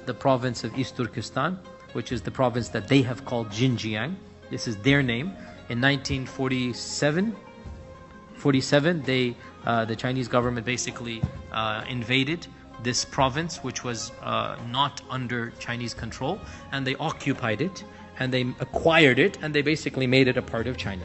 the province of East Turkestan, which is the province that they have called Xinjiang. This is their name. In 1947, the Chinese government basically invaded this province, which was not under Chinese control, and they occupied it, and they acquired it, and they basically made it a part of China.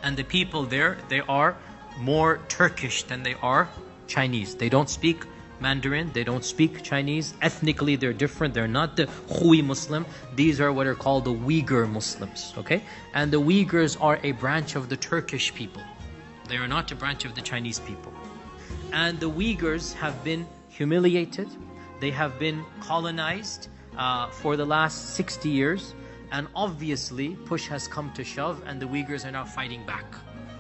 And the people there, they are more Turkish than they are Chinese. They don't speak Mandarin, they don't speak Chinese. Ethnically, they're different. They're not the Hui Muslim. These are what are called the Uighur Muslims, okay? And the Uyghurs are a branch of the Turkish people. They are not a branch of the Chinese people. And the Uyghurs have been humiliated. They have been colonized for the last 60 years. And obviously, push has come to shove, and the Uyghurs are now fighting back.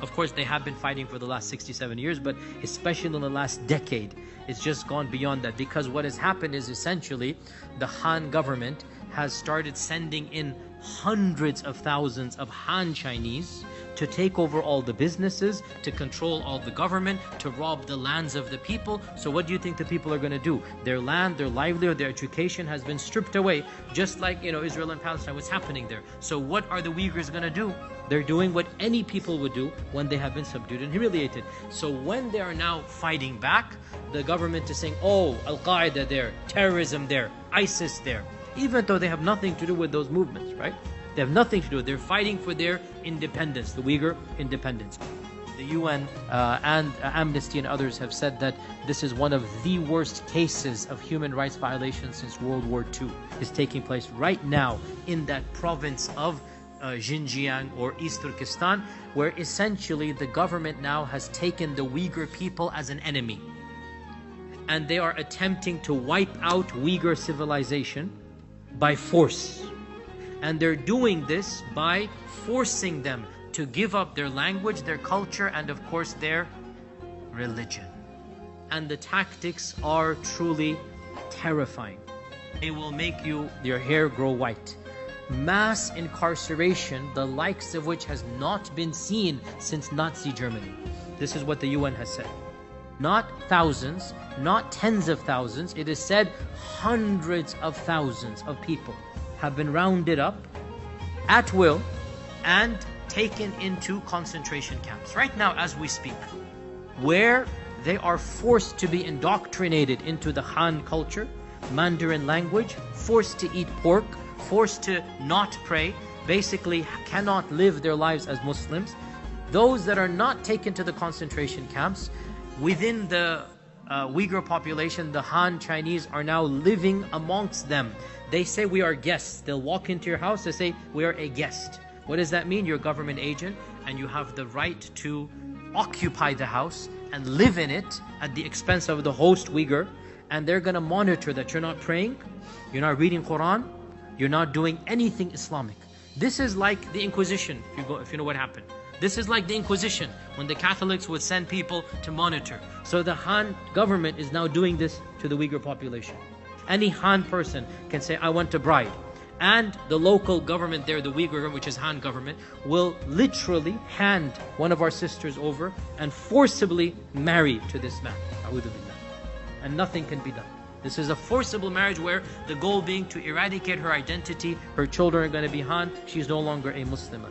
Of course, they have been fighting for the last 67 years, but especially in the last decade, it's just gone beyond that. Because what has happened is essentially the Han government has started sending in hundreds of thousands of Han Chinese to take over all the businesses, to control all the government, to rob the lands of the people. So what do you think the people are going to do? Their land, their livelihood, their education has been stripped away, just like, Israel and Palestine, what's happening there. So what are the Uyghurs going to do? They're doing what any people would do when they have been subdued and humiliated. So when they are now fighting back, the government is saying, oh, Al-Qaeda there, terrorism there, ISIS there, even though they have nothing to do with those movements, right? They have nothing to do with it. They're fighting for their independence, the Uyghur independence. The UN and Amnesty and others have said that this is one of the worst cases of human rights violations since World War II is taking place right now in that province of Xinjiang or East Turkestan, where essentially the government now has taken the Uyghur people as an enemy. And they are attempting to wipe out Uyghur civilization by force. And they're doing this by forcing them to give up their language, their culture, and of course their religion. And the tactics are truly terrifying. They will make your hair grow white. Mass incarceration, the likes of which has not been seen since Nazi Germany. This is what the UN has said. Not thousands, not tens of thousands. It is said hundreds of thousands of people have been rounded up at will and taken into concentration camps right now as we speak, where they are forced to be indoctrinated into the Han culture, Mandarin language, forced to eat pork, forced to not pray, basically cannot live their lives as Muslims. Those that are not taken to the concentration camps, within the Uyghur population, the Han Chinese are now living amongst them. They say we are guests. They'll walk into your house, they say we are a guest. What does that mean? You're a government agent and you have the right to occupy the house and live in it at the expense of the host Uyghur. And they're going to monitor that you're not praying, you're not reading Quran, you're not doing anything Islamic. This is like the Inquisition, if you know what happened. This is like the Inquisition, when the Catholics would send people to monitor. So the Han government is now doing this to the Uyghur population. Any Han person can say, I want a bride. And the local government there, the Uyghur, which is Han government, will literally hand one of our sisters over and forcibly marry to this man. A'udhu billah. And nothing can be done. This is a forcible marriage where the goal being to eradicate her identity. Her children are going to be Han. She's no longer a Muslim.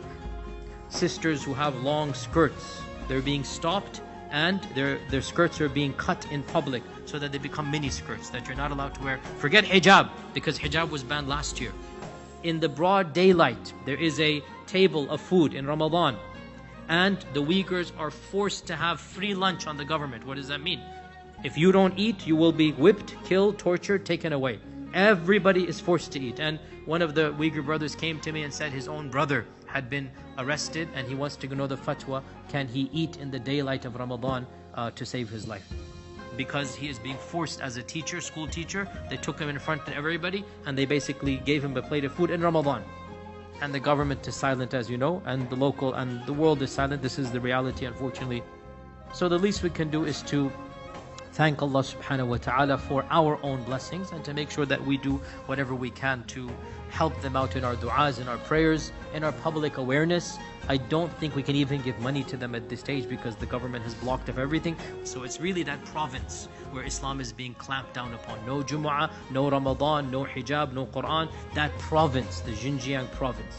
Sisters who have long skirts, they're being stopped and their skirts are being cut in public so that they become mini skirts that you're not allowed to wear. Forget hijab, because hijab was banned last year. In the broad daylight, there is a table of food in Ramadan, and the Uyghurs are forced to have free lunch on the government. What does that mean? If you don't eat, you will be whipped, killed, tortured, taken away. Everybody is forced to eat. And one of the Uyghur brothers came to me and said his own brother had been arrested and he wants to know the fatwa, can he eat in the daylight of Ramadan to save his life? Because he is being forced as a teacher, school teacher. They took him in front of everybody and they basically gave him a plate of food in Ramadan. And the government is silent, as you know, and the local and the world is silent. This is the reality, unfortunately. So the least we can do is to thank Allah subhanahu wa ta'ala for our own blessings, and to make sure that we do whatever we can to help them out in our du'as, in our prayers, in our public awareness. I don't think we can even give money to them at this stage because the government has blocked off everything. So it's really that province where Islam is being clamped down upon. No Jumu'ah, no Ramadan, no hijab, no Quran. That province, the Xinjiang province.